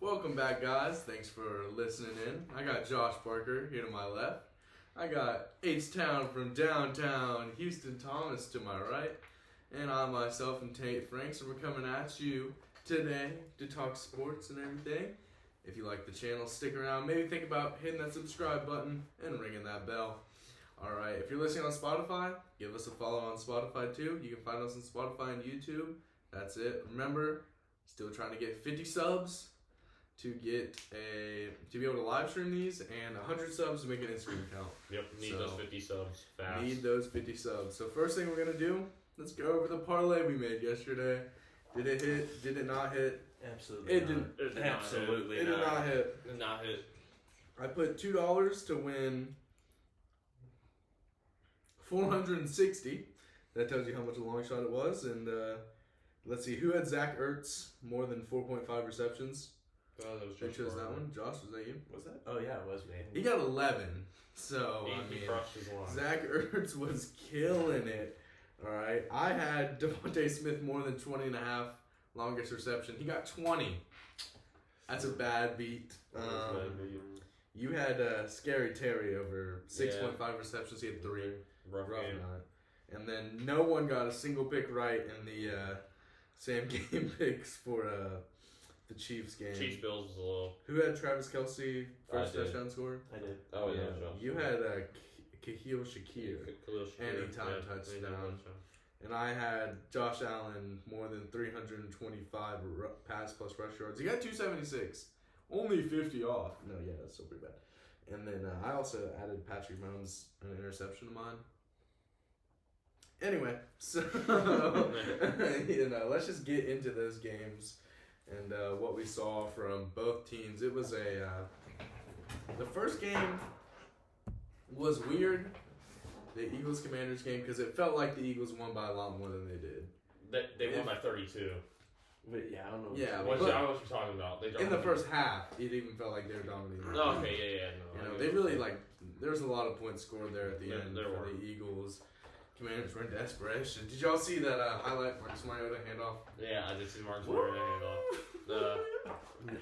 Welcome back, guys. Thanks for listening in. I got Josh Parker here to my left. I got H-Town from downtown, Houston Thomas to my right. And I myself am Tate Franks, and we're coming at you today to talk sports and everything. If you like the channel, stick around. Maybe think about hitting that subscribe button and ringing that bell. Alright, if you're listening on Spotify, give us a follow on Spotify too. You can find us on Spotify and YouTube. That's it. Remember, still trying to get 50 subs to be able to live stream these, and 100 subs to make an Instagram account. Yep, need those 50 subs fast. Need those 50 subs. So first thing we're gonna do, let's go over the parlay we made yesterday. Did it hit? Did it not hit? Absolutely. It didn't. It did Absolutely It did not hit. It did not hit. I put $2 to win 460. That tells you how much a long shot it was. And let's see, who had Zach Ertz more than 4.5 receptions? That was Who just chose that one? Josh, was that you? Was that? Oh yeah, it was me. He got 11. So He crushed his line. Zach Ertz was killing it. All right, I had Devontae Smith more than 20 and a half longest reception. He got 20. That's a bad beat. You had Scary Terry over 6.5 receptions. He had 3. Rough game. And then no one got a single pick right in the same game picks for the Chiefs game. Chiefs Bills was a little. Who had Travis Kelce first touchdown score? I did. Oh yeah, You had Khalil Shakir anytime touchdown. And I had Josh Allen more than 325 pass plus rush yards. He got 276. Only 50 off. No, yeah, that's still pretty bad. And then I also added Patrick Mahomes an interception of mine. Anyway, so let's just get into those games and what we saw from both teams. It was the first game was weird. The Eagles-Commanders game, because it felt like the Eagles won by a lot more than they did. They won by 32. But yeah, I don't know. Yeah, I don't know what you're talking about. In the first half, it even felt like they were dominating. Oh, okay, yeah. No, they really, there was a lot of points scored there at the end there for were. the Eagles. Commanders were in desperation. Did y'all see that highlight Marcus Mariota handoff? Yeah, I did see Marcus Mariota handoff.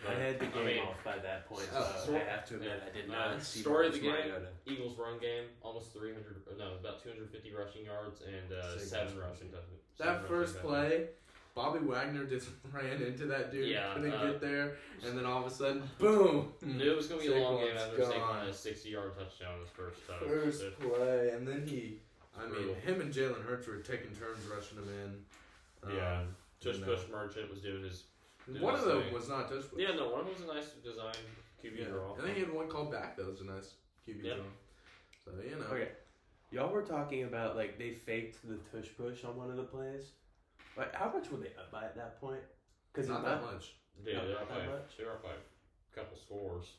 I had the game off by that point, so I have to admit I did not see story of the game. Mariota. Eagles run game, almost 250 rushing yards and 7 rushing touchdowns. That first play, Bobby Wagner just ran into that dude, couldn't get there, and then all of a sudden, boom! Knew it was going to be a long game after Saquon's Saquon had a 60-yard touchdown his first time. First play, and then him and Jalen Hurts were taking turns rushing him in. Tush Push Merchant was doing his. One of them was not Tush Push. Yeah, no, one of them was a nice design QB draw. I think he had one called back that was a nice QB draw. So Okay, y'all were talking about they faked the tush push on one of the plays. How much were they up by at that point? Because not that much. Yeah, they're up by a couple scores.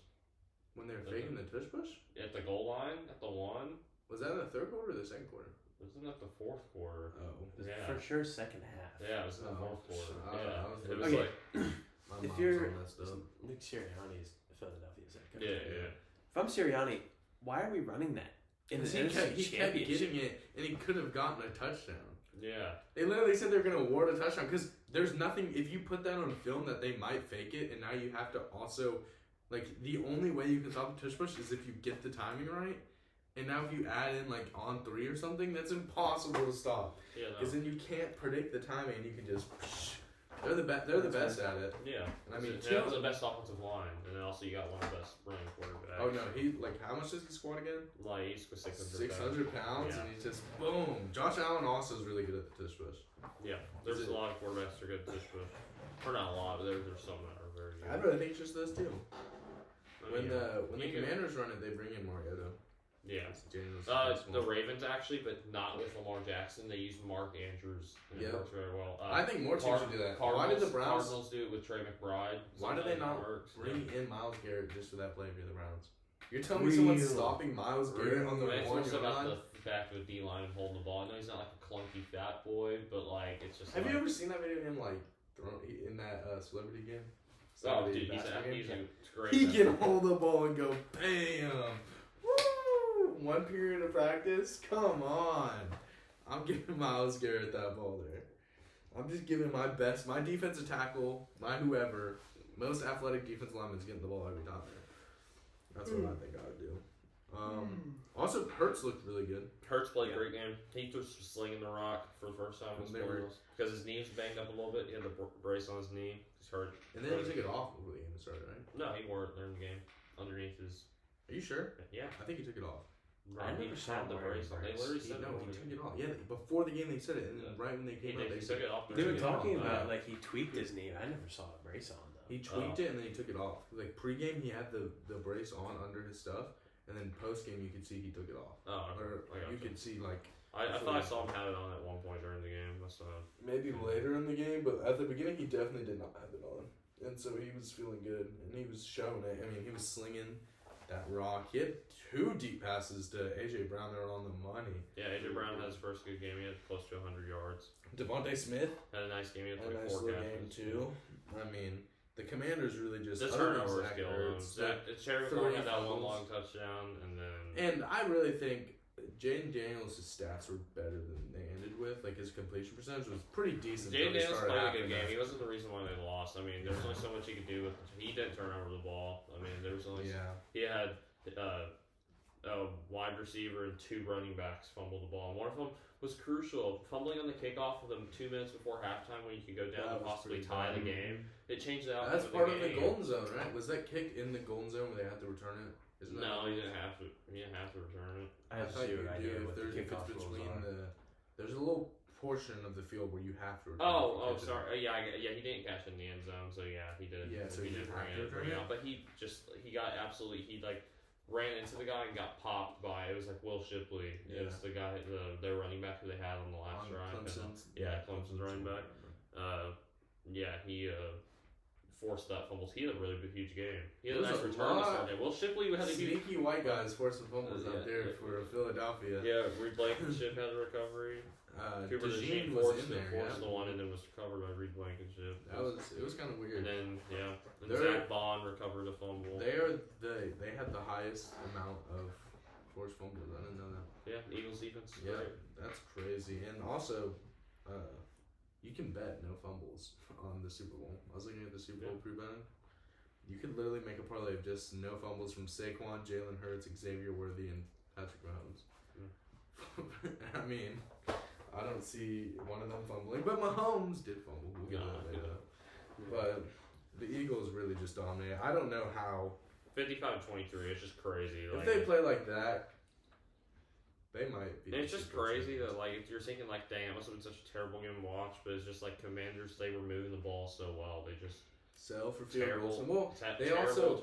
When they were faking the tush push? At the goal line, at the 1. Was that in the third quarter or the second quarter? Wasn't that the fourth quarter? Oh. For sure, second half. Yeah, it was in the fourth quarter. It was like... If you're... Nick Sirianni's Philadelphia's head coach. Yeah. If I'm Sirianni, why are we running that? He kept getting it, and he could have gotten a touchdown. Yeah. They literally said they were going to award a touchdown, because there's nothing... If you put that on film that they might fake it, and now you have to also... the only way you can stop the tush push is if you get the timing right. And now if you add in on 3 or something, that's impossible to stop. Yeah, because then you can't predict the timing, and you can just. They're the best at it. Yeah, and I mean, that was the best offensive line, and then also you got one of the best running quarterbacks. Oh no, he how much does he squat again? He's 600 pounds, and he's just boom. Josh Allen also is really good at the tush push. Yeah, there's a lot of quarterbacks that are good at tush push. Or not a lot, but there's some that are very good. I really think it's just those two. When the Commanders run it, they bring in Mariota. Yeah. The Ravens actually, but not with Lamar Jackson. They use Mark Andrews, and it works very well. I think more teams should do that. Why did the Cardinals do it with Trey McBride? Why did they not bring in Myles Garrett just for that play for the Browns? You're telling me someone's stopping Myles Garrett on the 1 yard line? The back of the D-line and holding the ball. I know he's not like a clunky fat boy, but it's just. Have you ever seen that video of him throwing in that celebrity game? Oh, dude, he's great. He can hold the ball and go bam. Woo! 1 period of practice? Come on. I'm giving Myles Garrett that ball there. I'm just giving my best, my defensive tackle, my whoever, most athletic defensive linemen is getting the ball every time there. That's what I think I would do. Also, Hurts looked really good. Hurts played a great game. He was slinging the rock for the first time in his career because his knee was banged up a little bit. He had the brace on his knee. He's hurt. And then he took it off before the game started, right? No, he wore it during the game. Underneath his. Are you sure? Yeah. I think he took it off. I never saw the brace on. They literally said no, he took it off. Yeah, before the game they said it, and then right when they came out, they took it off. They were talking about like he tweaked his knee. I never saw a brace on though. He tweaked it and then he took it off. Like pregame, he had the brace on under his stuff, and then postgame you could see he took it off. Oh, or you could see like. I thought I saw him have it on at one point during the game. Maybe later in the game, but at the beginning he definitely did not have it on, and so he was feeling good and he was showing it. I mean, he was slinging that rock. He had 2 deep passes to AJ Brown that were on the money. Yeah, AJ Brown had his first good game. He had close to 100 yards. Devontae Smith had a nice game. He had a nice little game too. I mean, the Commanders really just the turnover skill. Cherry McLaurin had that one long touchdown, and I really think Jaden Daniels' stats were better than they ended with. Like his completion percentage was pretty decent. Jaden Daniels played a good game. He wasn't the reason why they lost. I mean, there was only so much he could do with. He didn't turn over the ball. I mean, there was only he had a wide receiver and 2 running backs fumble the ball. And one of them was crucial, fumbling on the kickoff with them 2 minutes before halftime when you could go down and possibly tie the game. It changed the outcome. That's part of the golden zone, right? Was that kick in the golden zone where they had to return it? No, he didn't have to. He didn't have to return it. I thought you do. If there's there's a little portion of the field where you have to return it. Sorry. Yeah, he didn't catch it in the end zone, so yeah, he did. Yeah, so he didn't bring it out. But he got absolutely. He ran into the guy and got popped by. It was like Will Shipley. It was the guy, their running back who they had on the last drive. Clemson's running back. He forced that fumbles. He had a really huge game. He had a nice return to start game. Will Shipley had a huge... Sneaky white guys forcing fumbles out there for Philadelphia. Yeah, Reed Blankenship had a recovery. Cooper DeJean forced the one and then was recovered by Reed Blankenship. It was kind of weird. And then Zach Bond recovered a fumble. They had the highest amount of forced fumbles. I didn't know that. Yeah, Eagles defense. Yeah, that's crazy. And also, you can bet no fumbles on the Super Bowl. I was looking at the Super Bowl pre-betting. You could literally make a parlay of just no fumbles from Saquon, Jalen Hurts, Xavier Worthy, and Patrick Mahomes. I mean, I don't see one of them fumbling, but Mahomes did fumble. We'll get to that later. But the Eagles really just dominated. I don't know how. 55-23, it's just crazy. If they play like that, they might be. It's just crazy that if you're thinking damn, it must have been such a terrible game to watch, but it's just Commanders, they were moving the ball so well. They just sell for field goals. Well, they also,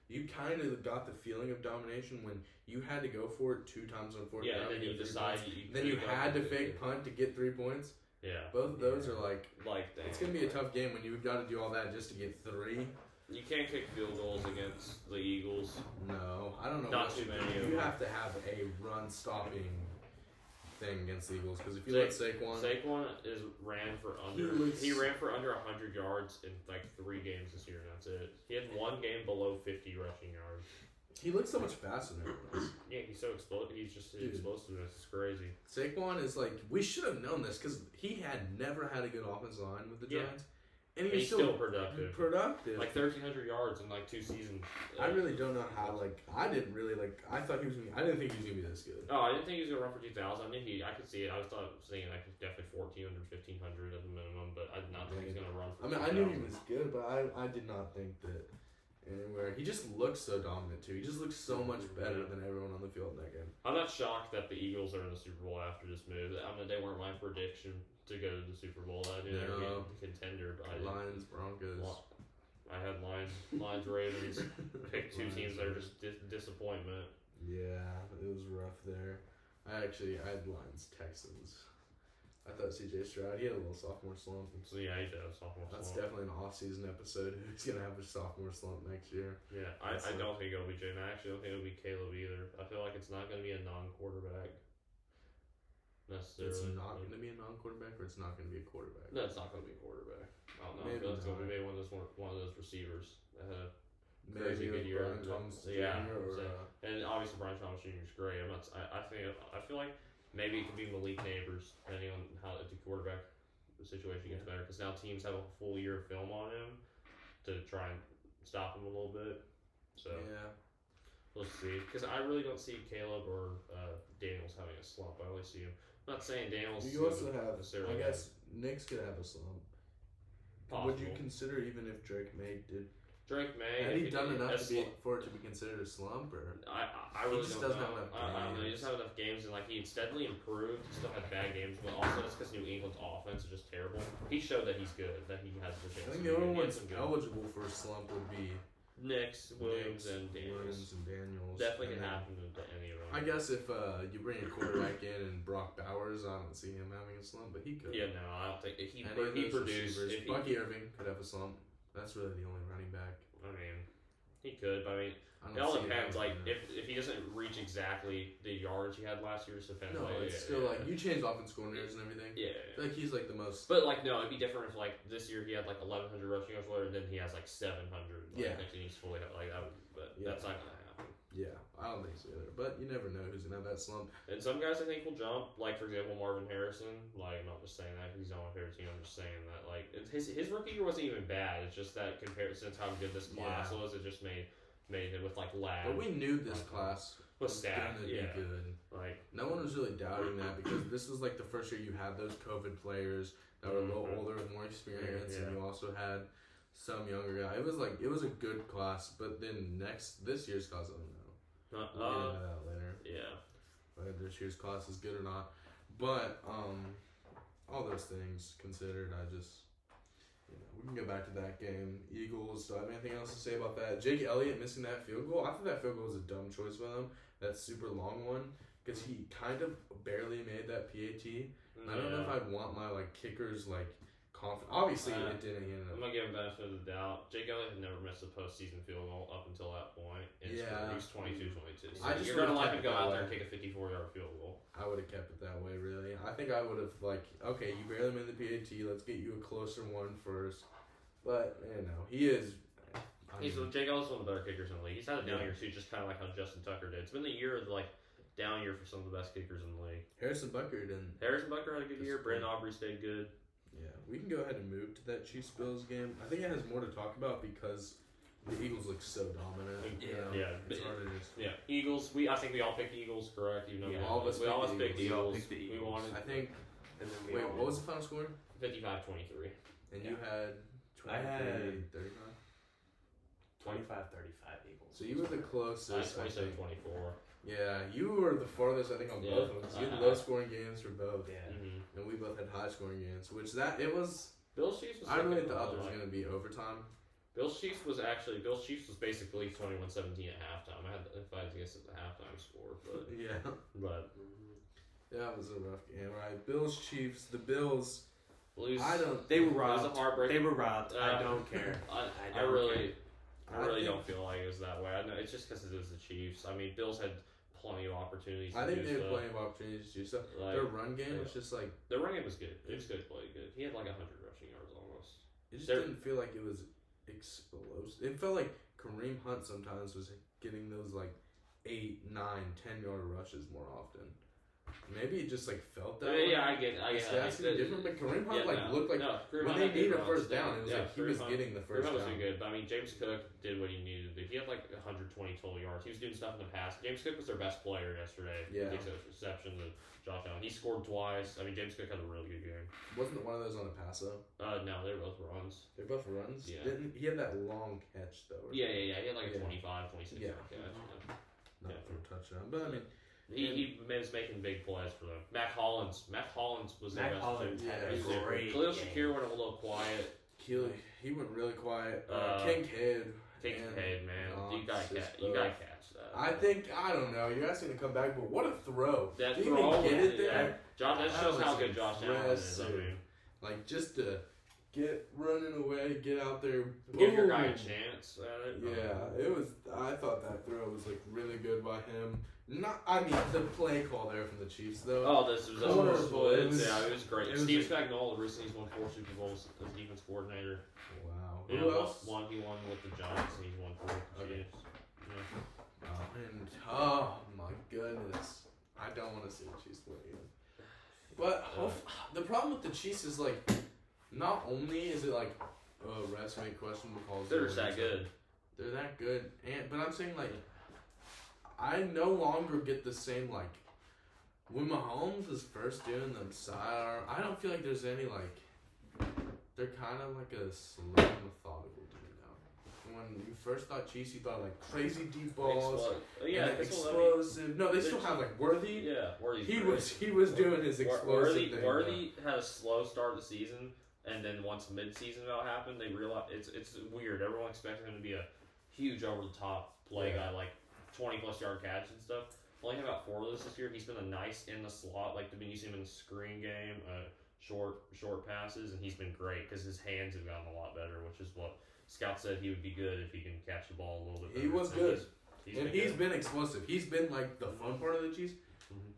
you kind of got the feeling of domination when you had to go for it 2 times on 4th down. Yeah, and then you decide. Then you had to fake punt to get 3 points. Yeah. Both of those are damn. It's going to be a tough game when you've got to do all that just to get 3. You can't kick field goals against the Eagles. No, I don't know. Not too many. You have to have a run-stopping thing against the Eagles because if you let Saquon ran for under 100 yards in 3 games this year, and that's it. He had 1 game below 50 rushing yards. He looks so much faster than everyone else. Yeah, he's so explosive. He's just explosiveness. It's crazy. Saquon is we should have known this because he had never had a good offensive line with the Giants. And he's still productive. 1,300 yards in 2 seasons. I really don't know how. I didn't really I thought he was. I didn't think he was gonna be this good. Oh, I didn't think he was gonna run for 2,000. I could see it. I was thinking definitely 1,400, 1,500 at the minimum, but I did not think he was gonna run for. 2,000. I knew he was good, but I did not think that anywhere. He just looks so dominant too. He just looks so much better than everyone on the field in that game. I'm not shocked that the Eagles are in the Super Bowl after this move. They weren't my prediction to go to the Super Bowl. I knew they were going to be a contender. But Lions, Broncos. I had Lions, Ravens. Picked 2 teams that are just disappointment. Yeah, it was rough there. I had Lions, Texans. I thought C.J. Stroud, he had a little sophomore slump. So yeah, he did have a sophomore slump. That's definitely an off-season episode. Who's going to have a sophomore slump next year? Yeah, I don't think it'll be Jaden. I actually don't think it'll be Caleb either. I feel like it's not going to be a non-quarterback. Necessarily. It's not going to be a non-quarterback, or it's not going to be a quarterback? No, it's not going to be a quarterback. I don't know. Maybe it's going to be one of those receivers that had a crazy good year. Brian Thomas Jr. And obviously Brian Thomas Jr. is great. I feel like maybe it could be Malik Neighbors, depending on how the quarterback situation gets better. Because now teams have a full year of film on him. to try and stop him a little bit. So yeah, we'll see. Because I really don't see Caleb or Daniels having a slump. I only see him. I'm not saying Daniels. you also have. I guess Nick's gonna have a slump. Possible. Would you consider even if Drake May did? Drake May. Had he done enough for it to be considered a slump, or I really don't know. I don't know. He just have enough games, and like he steadily improved. He still had bad games, but also that's because New England's offense is just terrible. He showed that he's good, that he has the chance. I think the only ones eligible for a slump would be Knicks, Williams, and Daniels. Definitely can happen to any of them. I guess if you bring a quarterback in and Brock Bowers, I don't see him having a slump, but he could. Yeah, no, I don't think he produced. Bucky Irving could have a slump. That's really the only running back. I mean, he could, but I mean, it all depends. Like, if he doesn't reach exactly the yards he had last year, just depends. No, it's still like you change offense coordinators and everything. Yeah, like he's like the most. But like, no, it'd be different if like this year he had like 1,100 rushing yards, and then he has like 700. Like, next year he's fully like that. But that's not gonna happen. Yeah, I don't think so either. But you never know who's gonna have that slump. And some guys I think will jump. Like for example, Marvin Harrison. Like I'm not just saying that because he's on my favorite team. I'm just saying that like his rookie year wasn't even bad. It's just that compared since how good this class was, it just made it with like lag. But we knew this class was gonna be good. Like no one was really doubting that because this was like the first year you had those COVID players that were a little older with more experience, and you also had some younger guy. It was a good class, but then this year's class, I don't know. We'll get into that later. Yeah. Whether this year's class is good or not. But all those things considered, I just we can go back to that game. Eagles, do I have anything else to say about that? Jake Elliott missing that field goal. I thought that field goal was a dumb choice for them. That super long one. Because he kind of barely made that PAT. I don't know if I'd want my kickers confident. Obviously, it didn't. I'm gonna give him benefit of the doubt. Jake Elliott had never missed a postseason field goal up until that point. And he was 22-22. So you're gonna let him go out there and kick a 54-yard field goal. I would have kept it that way, really. I think I would have okay, you barely made the PAT. Let's get you a closer one first. But he is. Jake Elliott's one of the better kickers in the league. He's had a down year too, just kind of like how Justin Tucker did. It's been the year of down year for some of the best kickers in the league. Harrison Butker didn't. Harrison Butker had a good year. Brandon Aubrey stayed good. Yeah, we can go ahead and move to that Chiefs-Bills game. I think it has more to talk about because the Eagles look so dominant. It's hard to just... Yeah, Eagles. I think we all picked Eagles, correct? Even though we all picked the Eagles. We wanted. I think. And then what was the final score? 55-23. And you had. I had 35. 25-35 Eagles. So you were the closest. 27-24. Yeah, you were the farthest, I think, on both of them. You had low-scoring games for both. Yeah. Mm-hmm. And we both had high-scoring games, which it was... Bills Chiefs was... I really thought there was going to be overtime. Bills Chiefs was basically 21-17 at halftime. I had to guess at the halftime score, but... Yeah. But... Yeah, it was a rough game, right? Bills Chiefs, the Bills... Lose. They were robbed. It was a heartbreak. They were robbed. I don't care. I really don't feel like it was that way. I know it's just because it was the Chiefs. I mean, Bills had plenty of opportunities. I think they had plenty of opportunities to do stuff. Their run game was just their run game was good. It was good, played good. He had 100 rushing yards almost. It just didn't feel like it was explosive. It felt like Kareem Hunt sometimes was getting those 8, 9, 10-yard rushes more often. Maybe it just felt that way. Yeah, I get Stats could be different, but Kareem Hunt looked like when they needed a first down, it was he was getting the first down. Kareem Hunt was good, but I mean James Cook did what he needed to do. He had 120 total yards. He was doing stuff in the pass. James Cook was their best player yesterday. Yeah. With the exception of Josh Allen. He scored twice. I mean James Cook had a really good game. Wasn't one of those on a pass though? No, they were both runs. They're both runs? Yeah. He had that long catch though. Yeah. He had a 25, 26 yard catch. Not for a touchdown, but I mean. He was making big plays for them. Matt Hollins was their best player. Yeah, great. Khalil Shakir went a little quiet. He went really quiet. Kincaid, man, you gotta catch that. I don't know. You're asking to come back, but what a throw! That Did throw, even get it there? That shows how good Josh Allen is. I mean, just to get running away, get out there, give your guy a chance at it. Yeah, it was. I thought that throw was really good by him. The play call there from the Chiefs though. Oh, this was it was great. Steve Spagnuolo recently won 4 Super Bowls as defense coordinator. Wow. Yeah, Who else? He won with the Giants, and he's won 4 with the Chiefs. Yeah. Oh my goodness, I don't want to see the Chiefs win again. But the problem with the Chiefs is not only is it refs make questionable calls. They're just that good. They're that good, but I'm saying like, I no longer get the same like, when Mahomes is first doing the sidearm, I don't feel like there's any like, they're kind of like a slow, methodical team now. When you first thought Chiefs, you thought like crazy deep balls, explosive. No, they still have like Worthy. Yeah, Worthy. He was doing his explosive thing. Worthy had a slow start of the season, and then once mid-season about happened, they realized it's weird. Everyone expected him to be a huge over the top play guy, like 20+ yard catch and stuff. Only had about 4 of those this year. He's been a nice in the slot, like they've been using him in the screen game, short passes, and he's been great because his hands have gotten a lot better, which is what Scout said he would be good if he can catch the ball a little bit better. He was good. He's been explosive. He's been like the fun part of the Chiefs.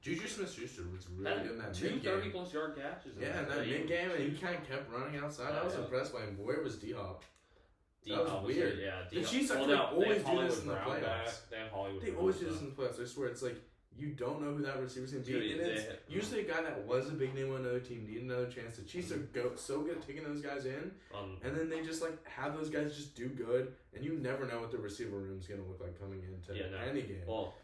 Juju Smith-Schuster was really good in that mid game. 30+ yard catches. Yeah, in that mid game, and he kind of kept running outside. I was impressed by him. Where was D-Hop? That was weird. The Chiefs always do this in the playoffs. They always do this in the playoffs. I swear, it's like you don't know who that receiver's going to be. And it's usually a guy that was a big name on another team needed another chance. The Chiefs are so good at taking those guys in, and then they just like have those guys just do good, and you never know what the receiver room's going to look like coming into any game. Well,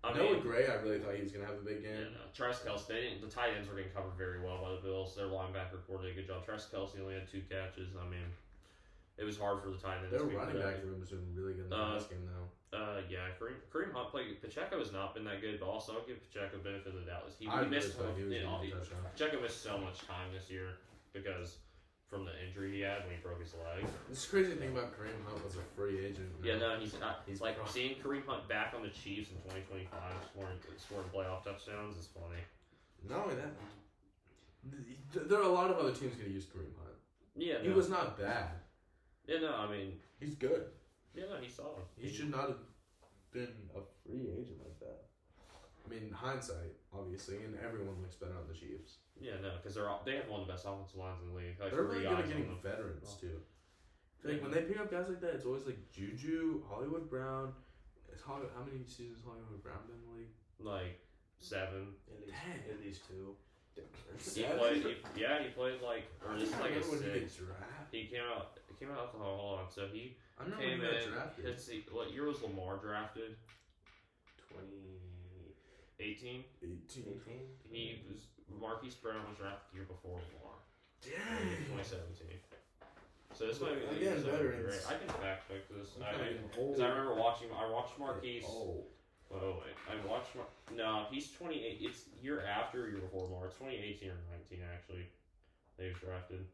Noah Gray, I really thought he was going to have a big game. Yeah, no. Travis Kelce, the tight ends were getting covered very well by the Bills. Their linebacker core did a good job. Travis Kelce only had 2 catches. I mean, it was hard for the tight ends. Their running back room has been really good in the last game, though. Yeah, Kareem Hunt played. Pacheco has not been that good, but also I'll give Pacheco benefit of the doubt. He missed Pacheco missed so much time this year because from the injury he had when he broke his leg. This crazy thing about Kareem Hunt was a free agent. Yeah, no, he's not. He's like seeing Kareem Hunt back on the Chiefs in 2025, scoring playoff touchdowns is funny. Not only that, there are a lot of other teams going to use Kareem Hunt. Yeah, he was not bad. Yeah, no, I mean he's good. Yeah, no, he's solid. He should not have been a free agent like that. I mean, hindsight, obviously, and everyone looks better on the Chiefs. Yeah, no, because they have one of the best offensive lines in the league. Like, they're really good at getting veterans too. Like when they pick up guys like that, it's always like Juju, Hollywood Brown. How many seasons has Hollywood Brown been in the league? Like 7. At least 2. He played like, or just like a 6. He came out. Hold on. So he came in. Drafted. Let's see. What year was Lamar drafted? 2018. Marquise Brown was drafted the year before Lamar. Dang. 2017. So this might be again veterans. Great. I can fact check this. Because I remember watching. I watched Marquise. Oh wait, I watched. No, he's 28. It's year after, year before Lamar. It's 2018 or 19 actually. They was drafted.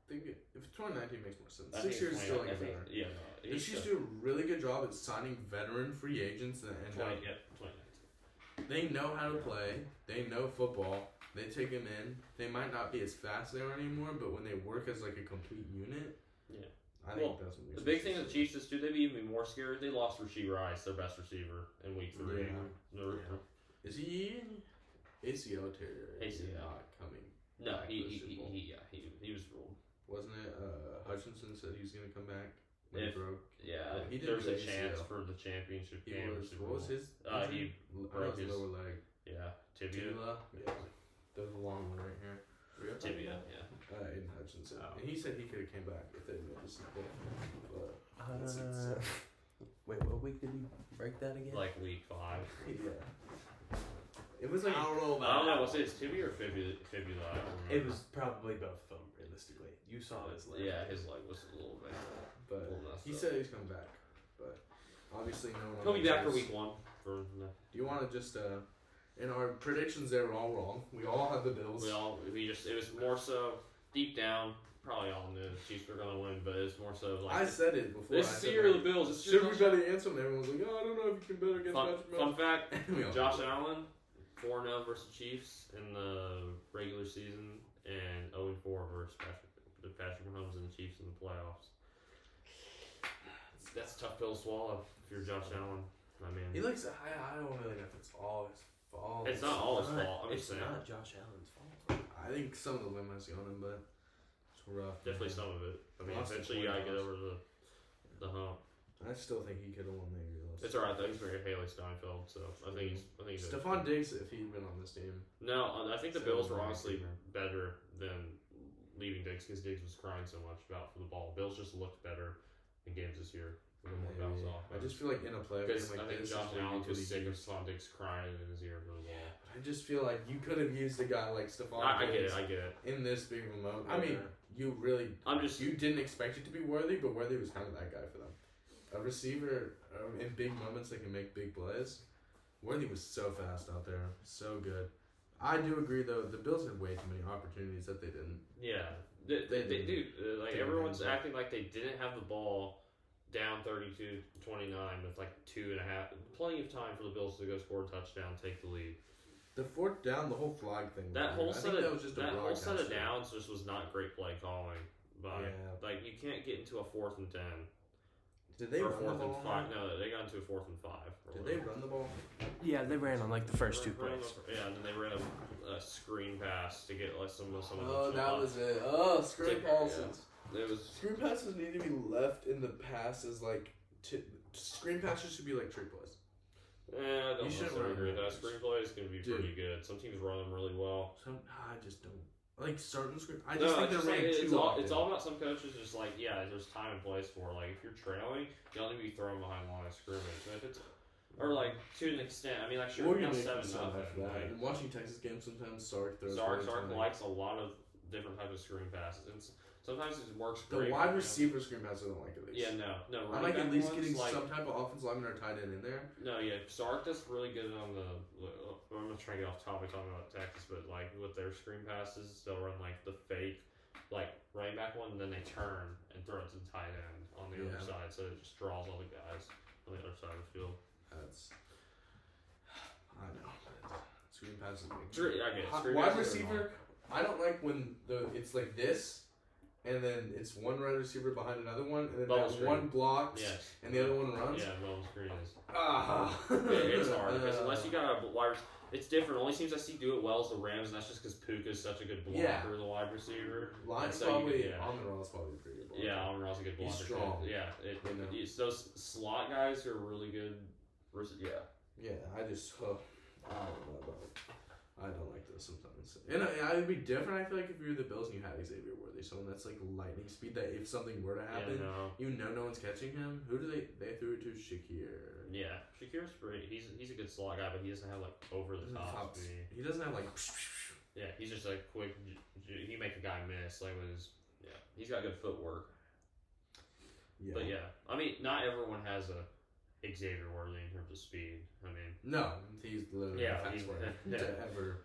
If 2019 makes more sense. 6 years is still like a veteran. Yeah, no, the Chiefs do a really good job at signing veteran free agents that end up. 2019. They know how to play. They know football. They take them in. They might not be as fast as they are anymore, but when they work as like a complete unit, I think that's what the big thing with the Chiefs is, they'd be even more scared. They lost Rashee Rice, their best receiver, in week 3. Is he ACL tear? ACL not coming. No, he was ruled. Wasn't it Hutchinson said he was going to come back when he broke? Yeah, he did. There's a chance for the championship game. What was his? He broke his lower leg. Yeah, tibia. Yeah, there's a long one right here. Tibia, yeah. Aiden Hutchinson, and he said he could have came back if they made a split. Wait, what week did he break that again? Like week 5. Yeah. It was like I don't know. Was it tibia or fibula? It was probably both of them. Realistically, you saw his leg. Yeah, his leg was a little bit. But he said he's coming back. But obviously, no one. He'll be back for week 1. Do you want to just? In our predictions, they were all wrong. We all had the Bills. It was more so deep down. Probably all knew the Chiefs were going to win, but it's more so like. I said it before. This year the Bills. Should we bet against them? Everyone was like, "Oh, I don't know if you can bet against Patrick Mahomes." Fun fact: Josh Allen, 4-0 versus Chiefs in the regular season, and 0-4 versus Patrick Mahomes and the Chiefs in the playoffs. That's a tough pill to swallow if you're Josh Allen. I mean, he looks. I don't really know if it's all his fault. It's not all his fault. It's not Josh Allen's fault. I think some of the limb has gone in, but it's rough. Definitely some of it. I mean, eventually you gotta get over the hump. I still think he could have won the AFC. It's alright though. He's very Haley Steinfeld, so I think he's. Stephon Diggs, if he'd been on this team. No, I think the Bills were honestly better than leaving Diggs because Diggs was crying so much for the ball. Bills just looked better in games this year. I just feel like in a playoff game like I think this, Josh Allen was sick of Stephon Diggs crying in his ear for the ball. I just feel like you could have used a guy like Stephon Diggs. I get it. In this big of a moment. I mean, you didn't expect it to be Worthy, but Worthy was kind of that guy for them. A receiver in big moments that can make big plays. Worthy was so fast out there, so good. I do agree though. The Bills had way too many opportunities that they didn't. Yeah, they do. Like everyone's acting like they didn't have the ball down 32-29 with like 2.5, plenty of time for the Bills to go score a touchdown, take the lead. The fourth down, the whole flag thing. That whole set of downs just was not great play calling. But like you can't get into a 4th and 10. Did they run the ball? 4th and 5? No, they got into a 4th and 5. Did they run the ball? Yeah, they ran on like the first 2 plays. Yeah, and then they ran a screen pass to get like some of Oh, that was it. Oh, screen passes. Yeah. It was screen passes need to be left in the passes like screen passes should be like trick plays. I don't necessarily agree with that. Screen play is going to be pretty good. Some teams run them really well. I just don't. Like starting screen. I just think they're running too often. It's all about some coaches just like, there's time and place for it. Like, if you're trailing, you don't need to be thrown behind the line of scrimmage. If it's, or like, to an extent. I mean, like, sure, you're 7-0. Like, watching Texas games, sometimes Sark throws. Sark likes a lot of different types of screen passes. And sometimes it works great. The wide receiver screen passes I don't like at least. Yeah, no. I like at least getting some type of offensive lineman or tight end in there. No, yeah. Sark does really good on the. I'm not trying to get off topic talking about Texas, but like with their screen passes, they'll run like the fake, like running back one, and then they turn and throw it to the tight end on the other side, so it just draws all the guys on the other side of the field. I know. Screen passes. I get it. Wide receiver. I don't like when it's like this. And then it's one wide receiver behind another one, and then one blocks, and the other one runs. Yeah, bubble screen is. It's hard because unless you got a wide, it's different. Only teams I see do it well is the Rams, and that's just because Puka is such a good blocker, the wide receiver. Line's probably Amon-Ra's probably a pretty good blocker. Yeah, Amon-Ra's a good blocker. He's strong. It's those slot guys who are really good. Yeah, I don't know about it. I don't like those sometimes. And it would be different, I feel like, if you were the Bills and you had Xavier Worthy, someone that's like lightning speed, that if something were to happen, no one's catching him. Who do they threw it to? Shakir. Yeah, Shakir's pretty. He's a good slot guy, but he doesn't have like over the top speed. He doesn't have like. Yeah, he's just like quick. He make a guy miss like with his. Yeah, he's got good footwork. Yeah. But I mean, not everyone has a Xavier Worthy in terms of speed. I mean, no, he's literally the fastest player to ever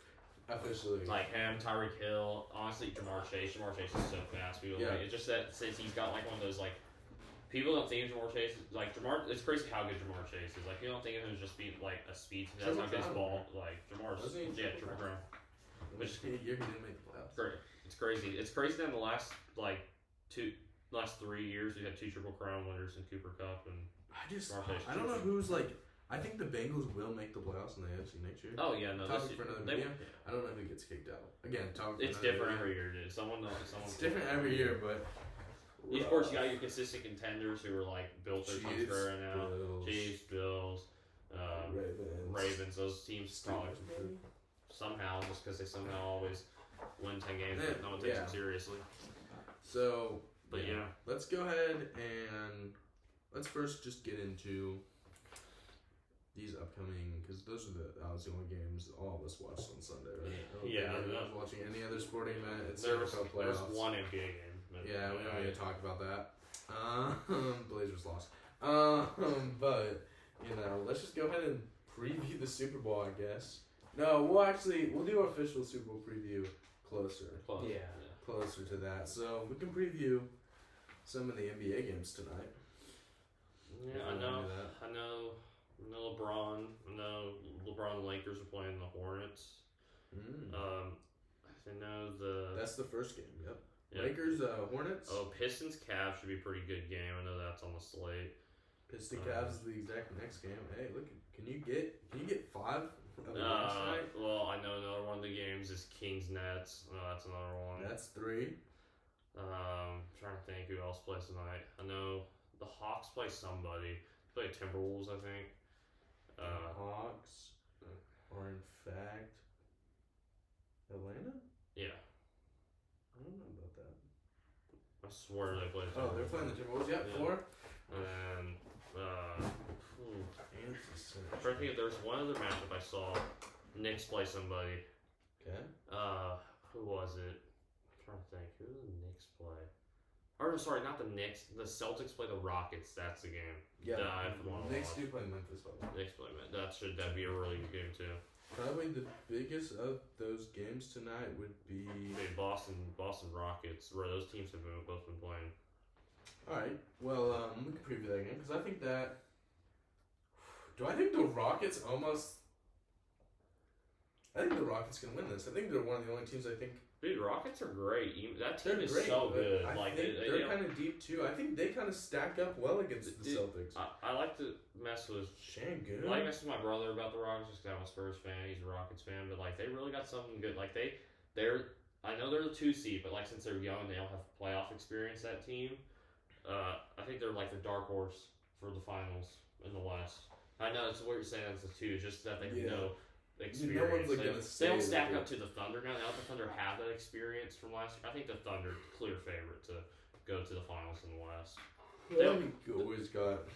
officially. Like him, Tyreek Hill, honestly, Jamar Chase. Jamar Chase is so fast. It's just that since he's got like one of those like, people don't think of Jamar Chase like Jamar. It's crazy how good Jamar Chase is. Like you don't think of him as just being like a speed. That's how good his ball. Like Jamar's Triple Crown. Which year he didn't make the playoffs. Great. It's crazy. It's crazy that in the last 3 years we had 2 Triple Crown winners in Cooper Cup and. I don't know who's like. I think the Bengals will make the playoffs in the AFC next year. Oh yeah, no. Topic for another video. I don't know who gets kicked out. Again, it's different every year, dude. Someone. It's different every year, but. Of course, you got your consistent contenders who are like built their teams right now. Chiefs, Bills, Ravens. Those teams probably somehow just because they somehow always win 10 games, but no one takes them seriously. So, but let's go ahead and. Let's first just get into these upcoming, because those are the only games all of us watched on Sunday, right? I was watching any other sporting event. It's NFL playoffs. There was one NBA game. We don't need to talk about that. Blazers lost. But, let's just go ahead and preview the Super Bowl, I guess. No, we'll do our official Super Bowl preview closer. Closer to that. So, we can preview some of the NBA games tonight. Yeah, I know LeBron. I know LeBron and Lakers are playing the Hornets. I know That's the first game. Yep. Yeah. Lakers, Hornets. Oh, Pistons, Cavs should be a pretty good game. I know that's on the slate. Pistons, Cavs is the exact next game. Hey, look, can you get 5 of the last night? Well, I know another one of the games is Kings Nets. That's another one. That's 3. Trying to think who else plays tonight. I know. The Hawks play somebody. They play Timberwolves, I think. The Hawks are in fact Atlanta? Yeah. I don't know about that. swear they played the Timberwolves. Oh, they're playing the Timberwolves. Yeah, 4. And I'm trying to think if there's one other matchup I saw. Knicks play somebody. Okay. Who was it? I'm trying to think. Who did the Knicks play? Or sorry, not the Knicks. The Celtics play the Rockets. That's the game. Yeah. Knicks do play Memphis. Knicks play Memphis. That'd be a really good game too. Probably the biggest of those games tonight would be Boston Rockets, where those teams have both been playing. All right. Well, we can preview that game because I think that. Do I think the Rockets almost? I think the Rockets can win this. I think they're one of the only teams I think. Dude, Rockets are great. That team is great, so good. I think they're kind of deep too. I think they kind of stack up well against the Celtics. I like to mess with Shangoon. I like to mess with my brother about the Rockets just because I'm a Spurs fan. He's a Rockets fan, but like they really got something good. Like they're I know they're the 2 seed, but like since they're young, they don't have playoff experience. That team, I think they're like the dark horse for the finals in the West. I know it's what you're saying as the 2, just that they know. Experience. No one's like they don't stack up to the Thunder now. Now the Thunder have that experience from last year. I think the Thunder clear favorite to go to the finals in the West. Well, you always got.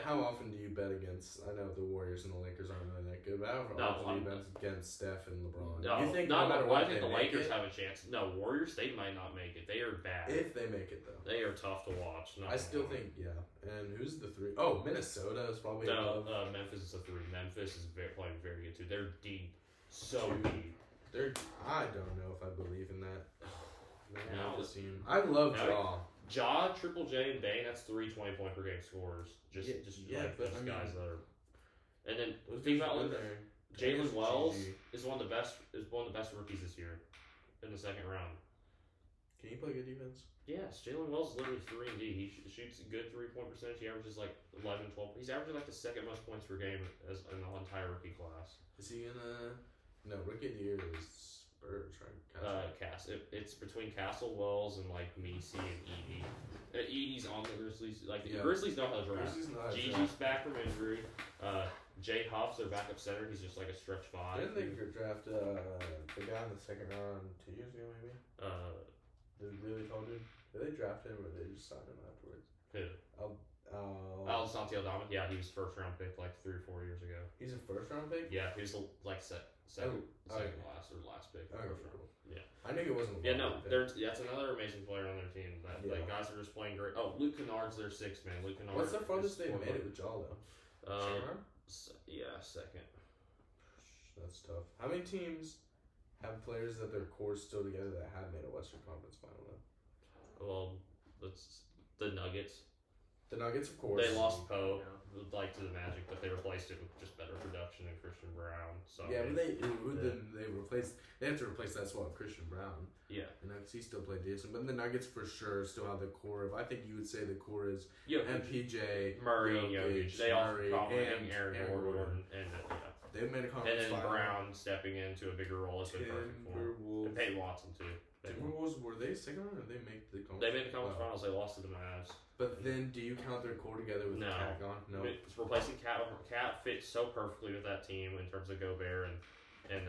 How often do you bet against? I know the Warriors and the Lakers aren't really that good, but how often do you bet against Steph and LeBron? No, you think not no matter what, what I think they the make Lakers it? have a chance. No, Warriors, they might not make it. They are bad. If they make it, though. They are tough to watch. I still think, yeah. And who's the 3? Oh, Minnesota is probably above. Memphis is a 3. Memphis is playing very good, too. They're deep. So deep. I don't know if I believe in that. Memphis team. I love Jaw. Ja, Triple J, and Bane, that's 3 20-point per game scores. Just those guys that are. And then think about Jalen Wells is one of the best rookies this year in the second round. Can he play good defense? Yes, Jalen Wells is literally 3 and D. He shoots a good 3-point percentage. He averages like 11, 12. He's averaging like the second most points per game in the entire rookie class. Is he gonna? No, rookie of the year is Spurs, right? It's between Castle, Wells, and like Messi and Edie. Edie's on the Grizzlies. Like the Grizzlies know how to draft. Gigi's back from injury. Jay Huff's their backup center. He's just like a stretch 5. Didn't they draft the guy in the second round 2 years ago, maybe? The really tall dude. Did they draft him or did they just sign him afterwards? Who? Santi Aldama. Yeah, he was first round pick like 3 or 4 years ago. He's a first round pick? Yeah, he was like second last pick. Okay, first round. cool. Yeah. I knew it wasn't. Yeah, no, that's another amazing player on their team. Like guys are just playing great. Oh, Luke Kennard's their 6th man. Luke Kennard. What's the farthest they've made it with Jaw though? Second. That's tough. How many teams have players that their core's still together that have made a Western Conference final though? Well, that's the Nuggets. The Nuggets, of course. They lost Poe, like to the Magic, but they replaced it with just better production and Christian Brown. So yeah, but they have to replace that spot with Christian Brown. Yeah, and he still played decent. But the Nuggets for sure still have the core of. I think you would say the core is MPJ, Murray, and Jokic. They all probably and Aaron Gordon, and they've made a conference and then final. Brown stepping into a bigger role has been perfect for him. And Peyton Watson too. Timberwolves, were they second round or did they make the conference? They made the conference finals. They lost to the Mavs. But then, do you count their core together with Cat gone? No. It's replacing Cat. Cat fits so perfectly with that team in terms of Gobert and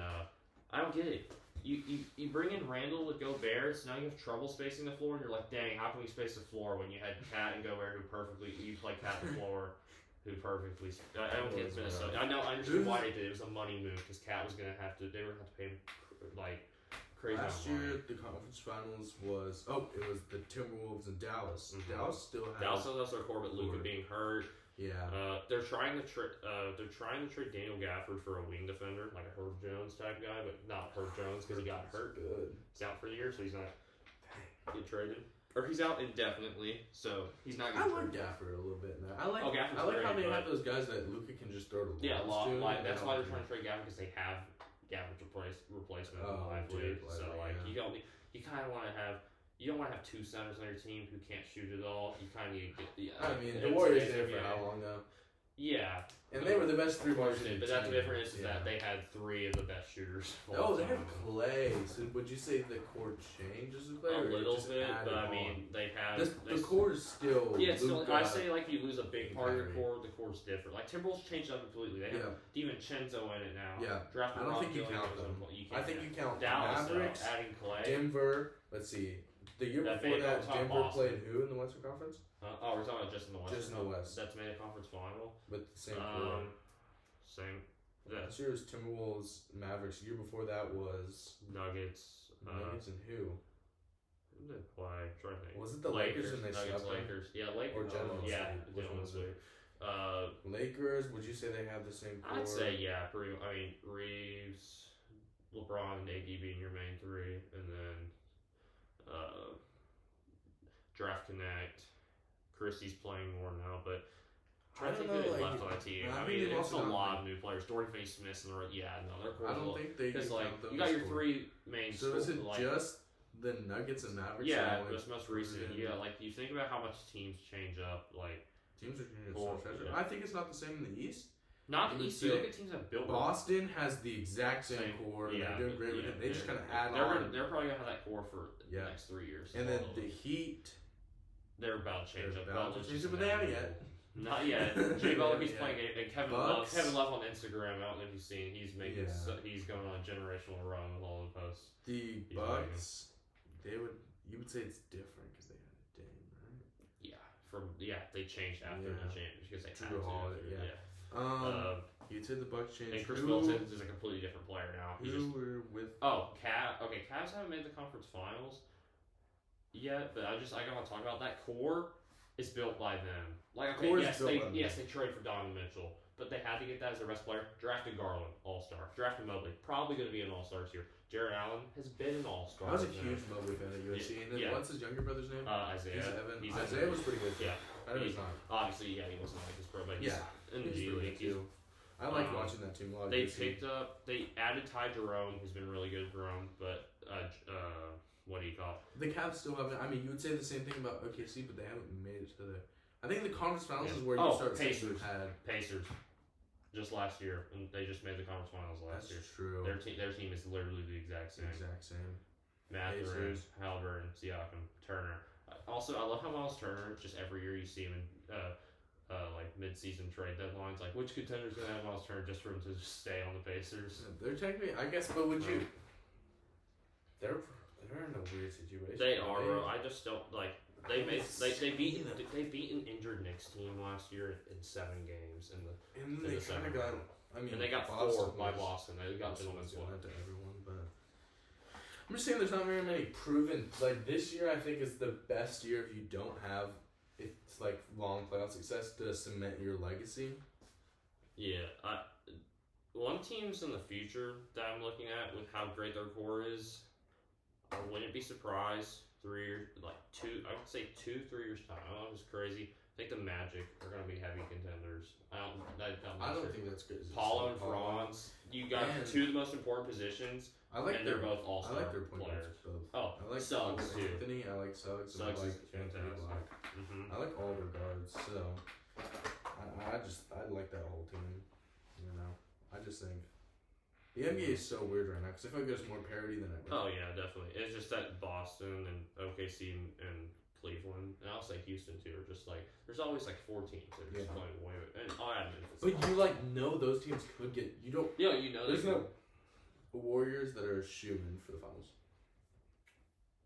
I don't get it. You bring in Randall with Gobert, so now you have trouble spacing the floor, and you're like, dang, how can we space the floor when you had Cat and Gobert you play Cat the floor, who perfectly. I don't get Minnesota. I understand why they did it. It was a money move because Cat was gonna have to. They were gonna have to pay him like. Last year, the conference finals was it was the Timberwolves and Dallas. Mm-hmm. Dallas still has their core, but Luka being hurt. Yeah. They're trying to trade Daniel Gafford for a wing defender, like a Herb Jones type guy, but not Herb Jones because he got hurt. Good. He's out for the year, so he's not get traded. Or he's out indefinitely, so he's not. I like Gafford a little bit now. I like how they have those guys that Luka can just throw the ball to. That's why they're trying to trade Gafford because they have. Gafford's replacement in the live league. So you don't want to have 2 centers on your team who can't shoot at all. You kind of need to get the Warriors there for how long though? Yeah, and they were the best 3-pointers. But that's the difference is that they had 3 of the best shooters. Oh, they have Clay. So would you say the core changes with Clay? A little bit, but I mean they have the core is still. Yeah, still. I say like you lose a big part of your core, the core's different. Like Timberwolves changed up completely. They have DiVincenzo in it now. Yeah, I don't think you count them. I think you count Dallas Mavericks, adding Clay. Denver. Let's see. The year That before made- that, I'm talking Denver Boston. played who in the Western Conference? Oh, we're talking about just in the West. Just in the West. That's made a conference final. With the same core. Same. Last year was Timberwolves, Mavericks. The year before that was Nuggets. Nuggets and who? Who did they play? I'm trying to think. Was it the Lakers and they Nuggets, swept them? Lakers. Yeah, Lakers. Or gentlemen's yeah, sweep. Which one gentlemen's was it? sweep. Lakers. Would you say they have the same core? I'd say yeah. Reeves, LeBron, and AD being your main three, and then Draft Connect. Christie's playing more now, but I think who they left on that team. I mean, it's a lot of new players. Dorian Finney-Smith and their core. I don't think they. Because you got your three main. So is it just the Nuggets and Mavericks? Yeah, that's most recent. Yeah, you think about how much teams change up. Teams are changing so fast. I think it's not the same in the East. Not in the East. You look at teams that built. Boston has the exact same core. Yeah, they're doing great with it. They just kind of add on. They're probably gonna have that core for the next 3 years. And then the Heat. They're about to change up. But they haven't yet. Not yet. Jay Butler, he's playing, and Kevin Love on Instagram. I don't know if you've seen. He's making. He's going on a generational run with all the posts. The Bucks, you would say it's different because they had a Dame, right? They changed after the change because they had to. You'd say the Bucks changed. And Chris Middleton is a completely different player now. Cavs haven't made the conference finals yet, but I gotta talk about that core. Is built by them. They traded for Donovan Mitchell, but they had to get that as their best player. Drafted Garland, All-Star. Drafted Mobley, probably going to be an All-Star this year. Jared Allen has been an All-Star. I was a huge Mobley fan at USC. And then what's his younger brother's name? Isaiah. Isaiah was pretty good. Yeah. I know he's not. Obviously, he wasn't like his pro, but he's in the G League. I like watching that team a lot. They added Ty Jerome, who's been really good for them, but what do you call it? The Cavs still haven't. I mean, you would say the same thing about OKC, but they haven't made it to the. I think the conference finals is where you start Pacers. Pacers, just last year, and they just made the conference finals last year. That's true. Their team is literally the exact same. Mathurin, Halliburton, Siakam, Turner. Also, I love how Miles Turner. Just every year you see him in mid-season trade deadlines. Which contender's gonna have Miles Turner just for him to just stay on the Pacers? They're technically, I guess, but would you? They're in a weird situation. They are, bro. I just don't like. They beat an injured Knicks team last year in 7 games in the second round. And they got Boston 4 by Boston. They got gentlemen's sweep to everyone, but I'm just saying there's not very many proven. This year, I think is the best year if you don't have long playoff success to cement your legacy. Yeah, one team's in the future that I'm looking at with how great their core is. I wouldn't be surprised. 3 years, 2. I would say 2-3 years time. I don't know if it's crazy. I think the Magic are going to be heavy contenders. I don't think that's good. Paulo and Franz. You got 2 of the most important positions. They're both all-star I like their point players. Both. Oh, I like Suggs too. Anthony. I like Suggs. Suggs is fantastic. I like all their guards. So I like that whole team. I just think. The NBA is so weird right now because I feel like there's more parity than ever. Oh yeah, definitely. It's just that Boston and OKC and Cleveland, and I'll say Houston too, are just there's always 4 teams that are just playing way. And I'll add Memphis. But you know those teams could get. You don't. Yeah, you know. There's no Warriors that are shoo-in for the finals.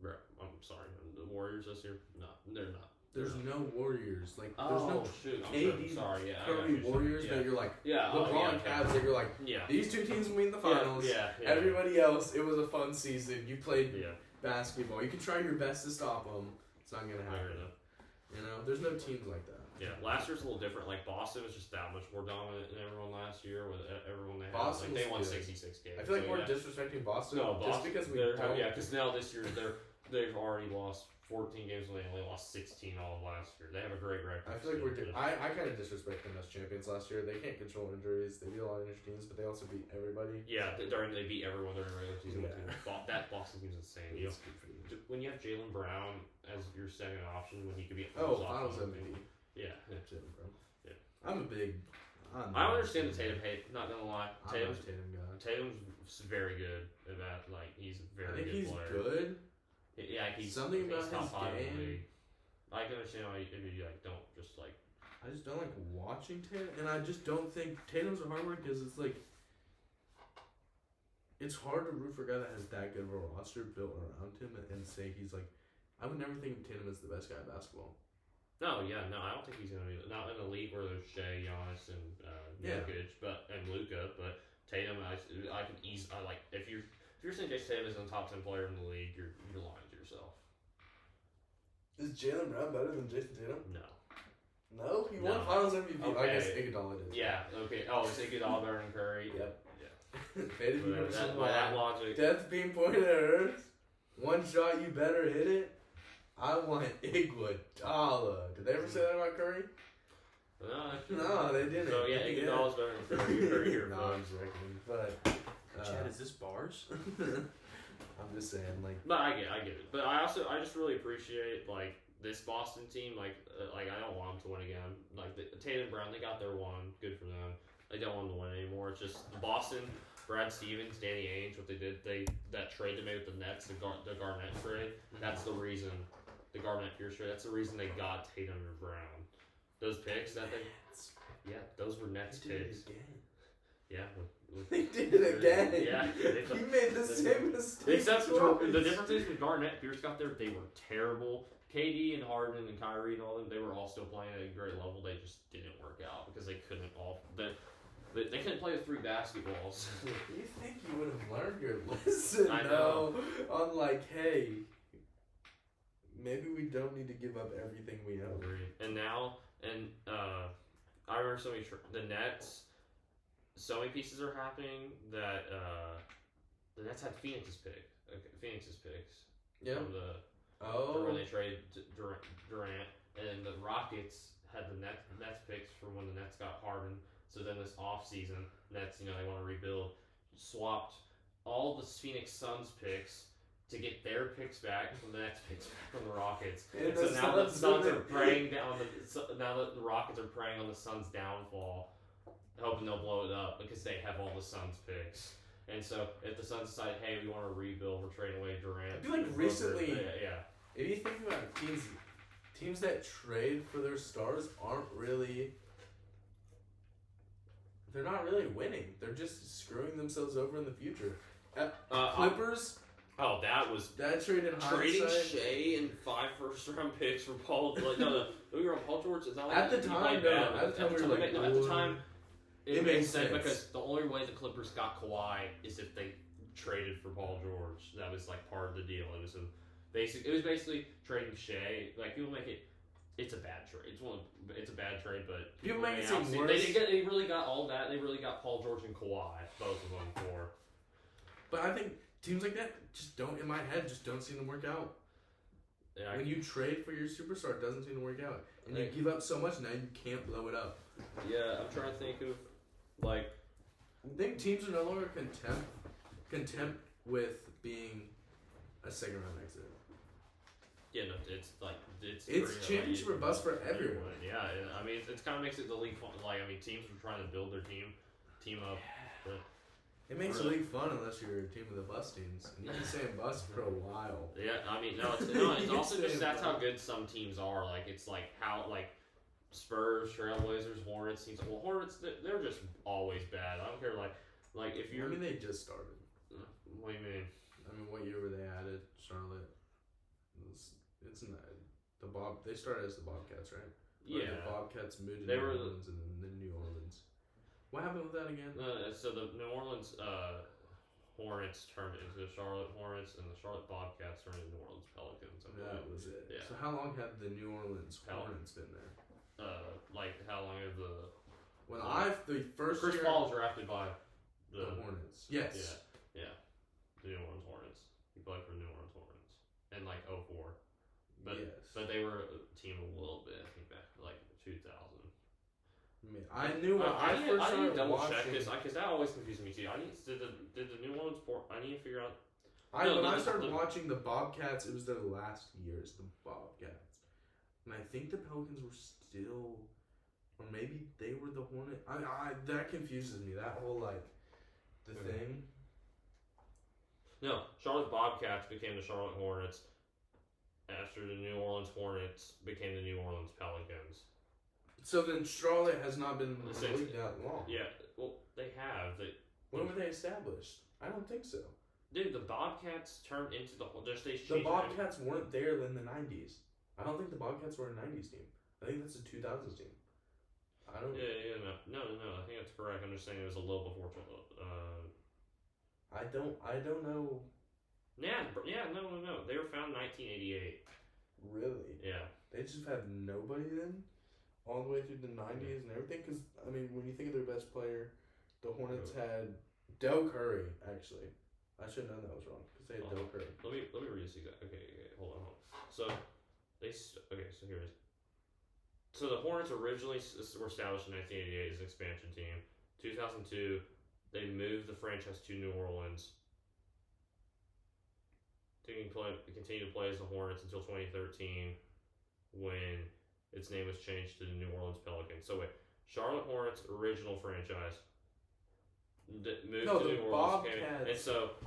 Bro, I'm sorry, the Warriors this year. No, they're not. There's no Warriors. There's no shoot. KD, sorry, Curry Warriors that you're LeBron Cavs that you're these 2 teams will be in the finals. Everybody else, it was a fun season. You played basketball. You can try your best to stop them. It's not gonna happen. There's no teams like that. Yeah, last year's a little different. Boston was just that much more dominant than everyone last year. With everyone they had, Boston they won 66 games. I feel like we're disrespecting Boston. No, just because because now this year they've already lost 14 games when they only lost 16 all of last year. They have a great record. I feel like I kind of disrespect them as champions last year. They can't control injuries. They beat a lot of injured teams, but they also beat everybody. Yeah, they beat everyone during the regular season. That Boston team's insane. When you have Jaylen Brown as your second option, when he could be finals MVP. Yeah, Jaylen Brown. Yeah, I'm a big. I understand the Tatum hate. Not gonna lie, I'm a Tatum guy. Tatum's very good at that. He's a very good player. Good. Yeah, he's something about his game. I can understand why if you don't just I just don't like watching Tatum, and I just don't think Tatum's a hard worker because it's hard to root for a guy that has that good of a roster built around him and say he's I would never think of Tatum as the best guy in basketball. No, I don't think he's gonna be not in a league where there's Shea, Giannis, and Jokic, and Luka, but Tatum, I can ease. I like if you're saying Jason Tatum is the top 10 player in the league, you're lying to yourself. Is Jaylen Brown better than Jason Tatum? No. No, he won Finals MVP. Okay. I guess Iguodala did. Yeah. Okay. Oh, is Iguodala better than Curry? Yep. Yeah. By that logic. Death being pointed at Earth. One shot, you better hit it. I want Iguodala. Did they ever say that about Curry? No, they didn't. So yeah, Iguodala's better than Curry. You heard it here, no, I'm just reckoning. But Chad, is this bars? I'm just saying, like. But I get it. But I just really appreciate like this Boston team. Like I don't want them to win again. Like Tatum Brown, they got their one. Good for them. They don't want them to win anymore. It's just Boston. Brad Stevens, Danny Ainge, what they did, that trade they made with the Nets, the Garnett trade. That's the reason. The Garnett Pierce trade. That's the reason they got Tatum and Brown. Those picks those were Nets picks. Yeah, they did it again. Yeah, he made the same mistake. Except the difference is when Garnett Pierce got there, they were terrible. KD and Harden and Kyrie and all them, they were all still playing at a great level. They just didn't work out because they couldn't they couldn't play with 3 basketballs. You think you would have learned your lesson? I know. On like, hey, maybe we don't need to give up everything we own. And now, I remember the Nets. So many pieces are happening that the Nets had Phoenix's picks. Yeah. From when they traded Durant, and the Rockets had the Nets picks from when the Nets got Harden. So then this offseason, Nets, they want to rebuild, swapped all the Phoenix Suns picks to get their picks back from the Nets picks back from the Rockets. And so now the Suns are preying down now that the Rockets are preying on the Suns' downfall, hoping they'll blow it up because they have all the Suns picks. And so if the Suns decide, hey, we want to rebuild, we're trading away Durant. I feel like recently, if you think about it, teams that trade for their stars aren't really. They're not really winning. They're just screwing themselves over in the future. Clippers. That trade in trading hindsight. Shea and 5 first-round picks for Paul. Paul George is not at the time. At the time, it made sense because the only way the Clippers got Kawhi is if they traded for Paul George. That was like part of the deal. It was basically trading Shea. Like people make it. It's a bad trade. It's a bad trade, but people make it seem worse. They really got all that. They really got Paul George and Kawhi, both of them for. But I think teams like that just don't seem to work out. Yeah, when you trade for your superstar, it doesn't seem to work out, and you give up so much. Now you can't blow it up. Yeah, I'm trying to think of I think teams are no longer content with being a second round exit. Yeah, no, it's championship or bust for everyone. Yeah, I mean, it kind of makes it the league fun. Like, I mean, teams are trying to build their team up. It makes the league fun unless you're a team of the bust teams. And you've been saying bust for a while. Yeah, I mean, it's also just that's how good some teams are. Like, it's like how Spurs, Trailblazers, Hornets teams. Well, Hornets they're just always bad. I don't care. Like if you're. I mean, they just started. What do you mean? I mean, what year were they added? Charlotte. It's not They started as the Bobcats, right? Yeah. The Bobcats moved to New Orleans and then New Orleans. What happened with that again? So the New Orleans Hornets turned into the Charlotte Hornets, and the Charlotte Bobcats turned into New Orleans Pelicans. That was it. Yeah. So how long have the New Orleans Hornets been there? Like how long have the first Chris Paul was drafted by the Hornets. Yes. Yeah. The New Orleans Hornets. He played for the New Orleans Hornets in 2004. But they were a team a little bit. I think back 2000. I knew when I first started double watching. check because that always confuses me too. Did the New Orleans I need to figure out. When I started watching the Bobcats, it was their last years. The Bobcats, and I think the Pelicans were still, or maybe they were the Hornets. That confuses me. That whole the thing. No, Charlotte Bobcats became the Charlotte Hornets after the New Orleans Hornets became the New Orleans Pelicans. So then Charlotte has not been in the league that long. Yeah, well, they have. When were they established? I don't think so. Dude, the Bobcats turned into the Bobcats weren't there in the 90s. I don't think the Bobcats were a 90s team. I think that's a 2000s team. I don't. Yeah, no. I think that's correct. I'm just saying it was a little before. I don't know. Yeah, no. They were founded in 1988. Really? Yeah. They just had nobody then, all the way through the 90s and everything. Because I mean, when you think of their best player, the Hornets had Del Curry. Actually, I should have known that was wrong because they had Del Curry. Let me read this exact. Okay, hold on. So here it is. So the Hornets originally were established in 1988 as an expansion team. 2002, they moved the franchise to New Orleans. Continue to play as the Hornets until 2013, when its name was changed to the New Orleans Pelicans. So wait, Charlotte Hornets original franchise moved to New Orleans, and so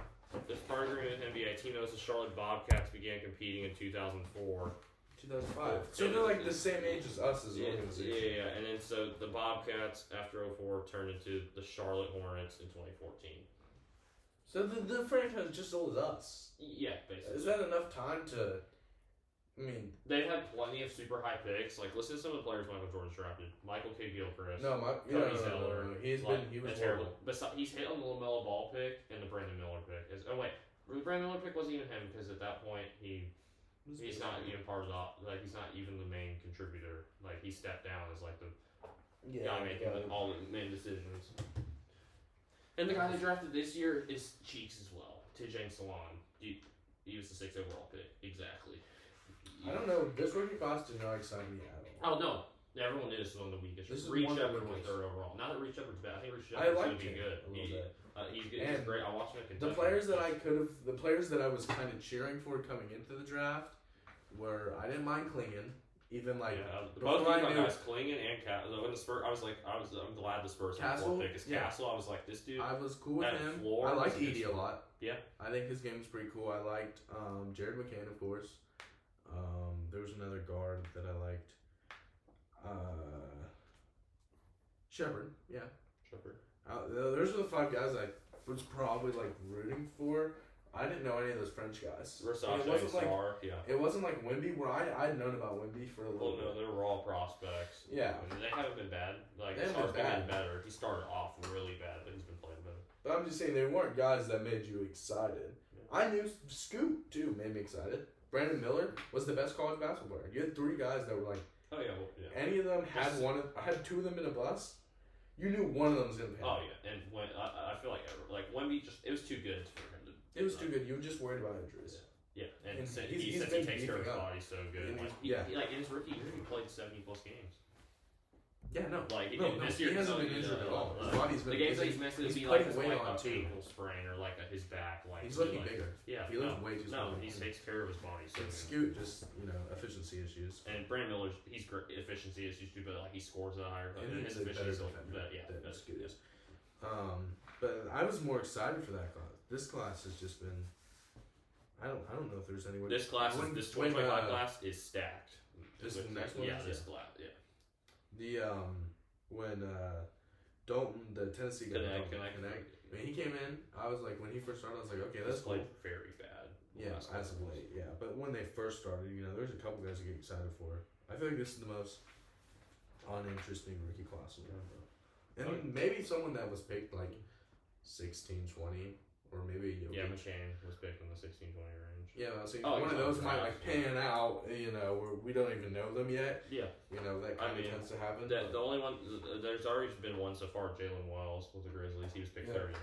as part of agreement with NBA, team knows the Charlotte Bobcats began competing in 2004. 2005. So they're like the same age as us as an organization. Yeah. And then so the Bobcats after 2004 turned into the Charlotte Hornets in 2014. So the franchise is just as old as us. Yeah, basically. Is that enough time to? I mean, they've had plenty of super high picks. Like, listen to some of the players Michael Jordan's drafted. Michael Kidd-Gilchrist. Cody Zeller. He was terrible. Besides, he's hit on the LaMelo Ball pick and the Brandon Miller pick. The Brandon Miller pick wasn't even him because at that point he's not even part of he's not even the main contributor. Like, he stepped down as like the guy making all the main decisions. And the guy they drafted this year is Cheeks as well. T.J. Salon. He was the 6th overall pick. Exactly. I don't know. This rookie class did not excite me at Oh, all. no. Everyone knew this was one of the weakest. Reed Shepard was 3rd overall. Not that Reed Shepard's bad. I think Reed Shepard's going to be good. He's good. He's great. I watched him at Kentucky. The players that I was kind of cheering for coming into the draft were, I didn't mind Klingon. Even like both guys, Klingon and Castle. When the Spurs, I'm glad the Spurs had 4th pick. Because Castle, I was like, this dude. I was cool with him. I liked Edey a lot. Yeah, I think his game was pretty cool. I liked Jared McCann, of course. There was another guard that I liked. Shepard, yeah. Those are the 5 guys I was probably like rooting for. I didn't know any of those French guys. Versace, It wasn't like Wemby, where I'd known about Wemby for a little bit. No, they're raw prospects. Yeah. I mean, they haven't been bad. Like, Star's been better. He started off really bad, but he's been playing better. But I'm just saying, they weren't guys that made you excited. Yeah. I knew Scoot, too, made me excited. Brandon Miller was the best college basketball player. You had 3 guys that were like, any of them had 2 of them in a bus. You knew one of them was going to pay. Oh, yeah. And when I feel like Wemby it was too good for him to. It was too good. You were just worried about injuries. Yeah, and he says he takes care of his body so good. In his rookie year, he played 70+ games. Yeah, no. This year he hasn't been injured at all. His body's been. The games that he's missed would be like an ankle sprain or like his back. He's looking bigger. Yeah, he looks way too small. No, he takes care of his body. So Scoot just efficiency issues. And Brandon Miller's he's great efficiency issues too, but he scores at a higher. And his efficiency than Scoot is. But I was more excited for that class. This class has just been. I don't know if there's anywhere. This 2025 class is stacked. This next one. This class. Yeah. When Dalton, the Tennessee guy, Connect. When he came in, I was like, when he first started, I was like, okay, that's played very bad. Yeah, as of late, yeah. But when they first started, there's a couple guys to get excited for. I feel like this is the most uninteresting rookie class in the and maybe someone that was picked like 16, 20. Or maybe McCain was picked in the 16-20 range. Yeah, I was saying one of those might pan out, where we don't even know them yet. Yeah, that kind of tends to happen. The only one there's already been one so far. Jalen Wells with the Grizzlies. He was picked 39.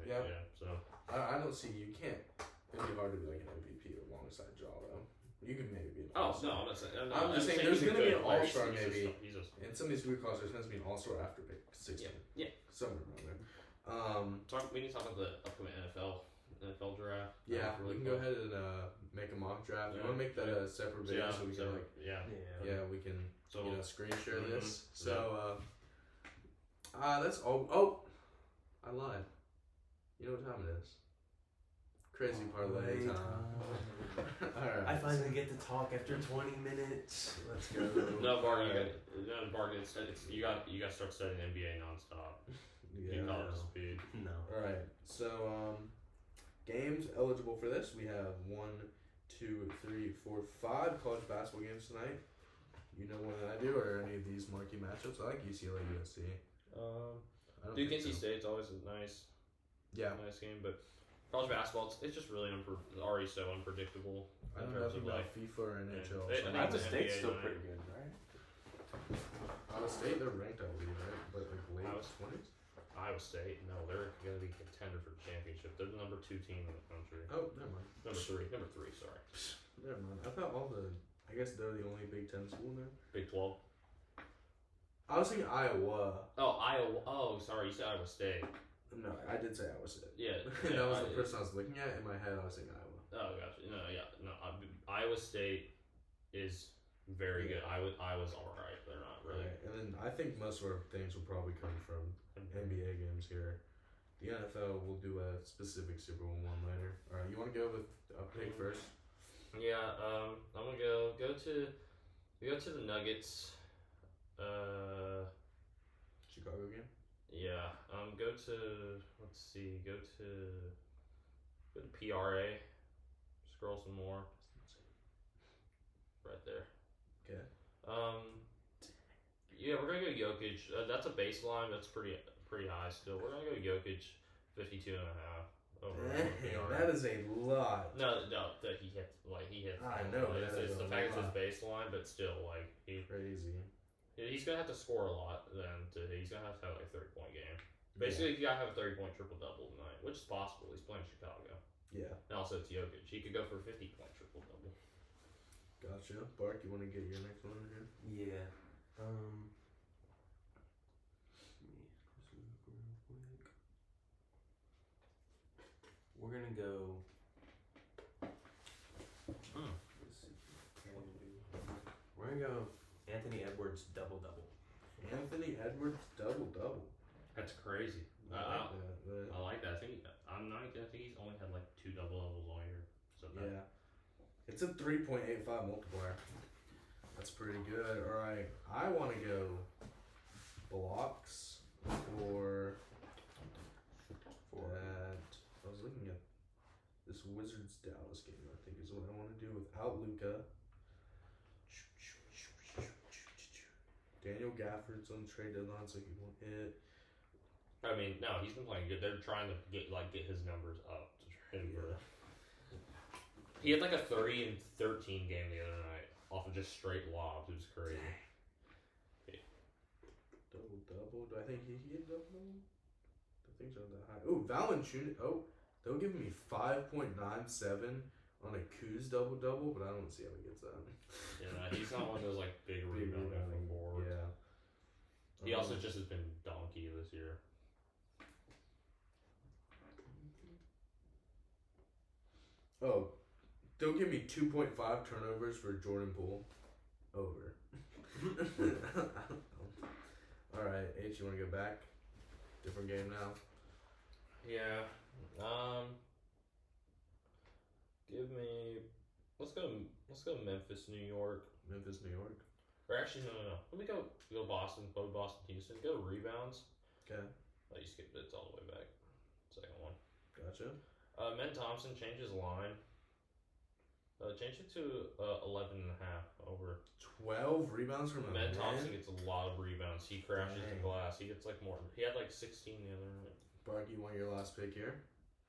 Yeah. So I don't see you can't. It'd be hard to be like an MVP alongside Ja though. You could maybe be an all-star. No, I'm not saying. I'm just saying there's going to be an all-star maybe. And some of these weird classes, there's going to be an all-star after pick 16. Yeah. Somewhere around there. We need to talk about the upcoming NFL draft. Yeah, we can go ahead and make a mock draft. You want to make that a separate video so we can we can screen share this. So that's all. Oh, I lied. You know what time it is? Crazy parlay time. All right. I finally get to talk after 20 minutes. Let's go. No bargain. You got to start studying NBA nonstop. Yeah. You call it speed. No. All right. So games eligible for this. We have 1, 2, 3, 4, 5 college basketball games tonight. You know more than I do, or any of these marquee matchups? I like UCLA USC. Duke NC State's always a nice game, but college basketball, it's just really already so unpredictable. I don't know if about FIFA or NHL. Iowa State's still pretty good, right? Iowa State, they're ranked, I believe, right? But like late 20s? Iowa State, no, they're going to be contender for the championship. They're the number 2 team in the country. Oh, never mind. Number three, sorry. Never mind. I thought I guess they're the only Big Ten school in there. Big 12. I was thinking Iowa. Oh, Iowa. Oh, sorry, you said Iowa State. No, I did say Iowa State. Yeah. That was the person I was looking at. In my head, I was thinking Iowa. Oh, gotcha. No. Iowa State is very good. Iowa's all right. They're not really. Right. And then I think most of our things will probably come from NBA games here. The NFL will do a specific Super Bowl one later. All right, you want to go with a pick first? Yeah. I'm gonna go to the Nuggets. Chicago game. Yeah. Go to PRA. Scroll some more. Right there. Okay. Yeah, we're gonna go Jokic. That's a baseline. That's pretty high still. We're gonna go Jokic, 52.5 over PRA. That is a lot. No, that he hit. I know. It's the fact it's his baseline, but still, crazy. He's gonna have to score a lot. He's gonna have to have like a 30-point game. Basically, you gotta have a 30-point triple-double tonight, which is possible. He's playing Chicago. Yeah. And also, it's Jokic. He could go for a 50-point triple-double. Gotcha. Bark, you want to get your next one in here? Yeah. We're gonna go. Let's see. We're gonna go Anthony Edwards double-double. Anthony Edwards double-double. That's crazy. I like that. I think he's only had like 2 double-doubles all year. So yeah. It's a 3.85 multiplier. That's pretty good. All right, I want to go blocks for that. I was looking at this Wizards Dallas game. I think is what I want to do without Luka. Daniel Gafford's on the trade deadline, so he won't hit. I mean, no, he's been playing good. They're trying to get his numbers up to trade him. He had like a 30 and 13 game the other night off of just straight lobs. It was crazy. Double-double. Do I think he hit double-double? The things aren't that high. Oh, Valanciunas. Oh, they'll give me 5.97 on a Kuz double-double, but I don't see how he gets that. Yeah, he's not one of those like big rebounding forwards. Yeah. He also just has been donkey this year. Oh, they'll give me 2.5 turnovers for Jordan Poole. Over. Alright, H, you want to go back? Different game now? Yeah. Let's go Memphis, New York. Memphis, New York. Or actually, no. Let me go Boston. Go Boston, Houston. Go rebounds. Okay. Oh, you skipped it. It's all the way back. Second one. Gotcha. Men Thompson changed his line. Change it to 11.5 over. 12 rebounds from Men Thompson gets a lot of rebounds. He crashes the glass. He gets like more. He had like 16 the other night. Bark, you want your last pick here?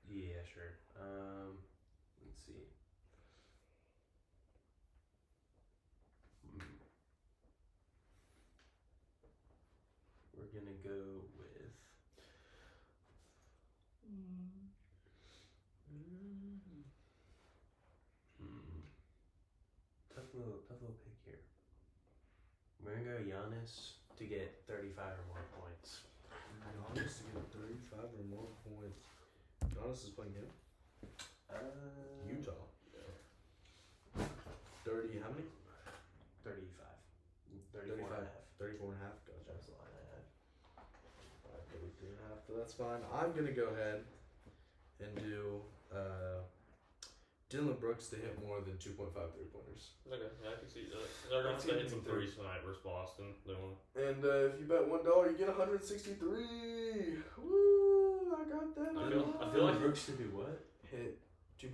Yeah, sure. Let's see. We're gonna go with. Tough little pick here. We're gonna go Giannis to get 35 or more points. Giannis to get 35 or more points. Giannis is playing him? Utah. 30, how many? 35. 34 and a half. 34 and a half, gotcha. That's the line I had. 33 and a half, but that's fine. I'm going to go ahead and do Dylan Brooks to hit more than 2.5 3-pointers. Okay, yeah, I can see that. They're going to hit some threes tonight versus Boston. And if you bet $1, you get 163. Woo! I got that. I feel like Brooks to do what? Hit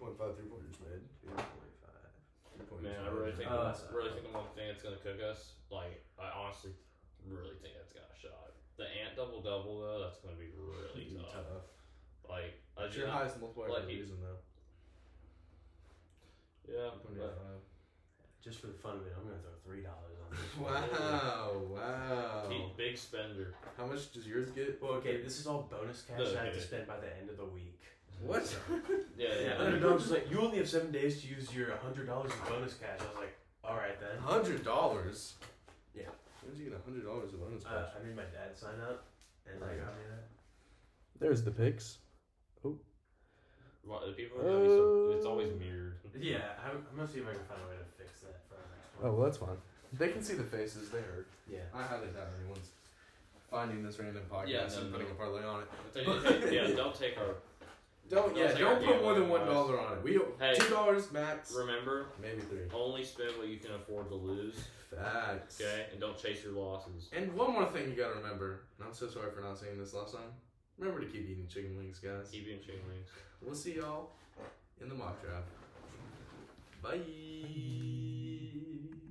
2.5 3-pointers made. 2.5. Man, I really think that's the one thing that's gonna cook us. Like, I honestly really think that's got a shot. The Ant double though, that's gonna be really tough. Like, That's your highest multiplier for a reason though. Yeah. Just for the fun of it, I'm gonna throw $3 on this. Wow. Big spender. How much does yours get? Well, okay, this is all bonus cash I have to spend by the end of the week. What? Yeah. Underdog's just like, you only have 7 days to use your $100 of bonus cash. I was like, all right then. $100. Yeah. When did you get $100 of bonus cash? I made my dad sign up, and I got me that. There's the picks. Oh. Well, the people are gonna be so, it's always mirrored. Yeah, I'm gonna see if I can find a way to fix that for our next one. Oh, well, that's fine. They can see the faces. They heard. Yeah. I highly doubt anyone's finding this random podcast and putting a parlay on it. Don't take our. Don't put more than $1 on it. $2 max. Remember, maybe $3. Only spend what you can afford to lose. Facts. Okay, and don't chase your losses. And one more thing you gotta remember. And I'm so sorry for not saying this last time. Remember to keep eating chicken wings, guys. Keep eating chicken wings. We'll see y'all in the mock draft. Bye.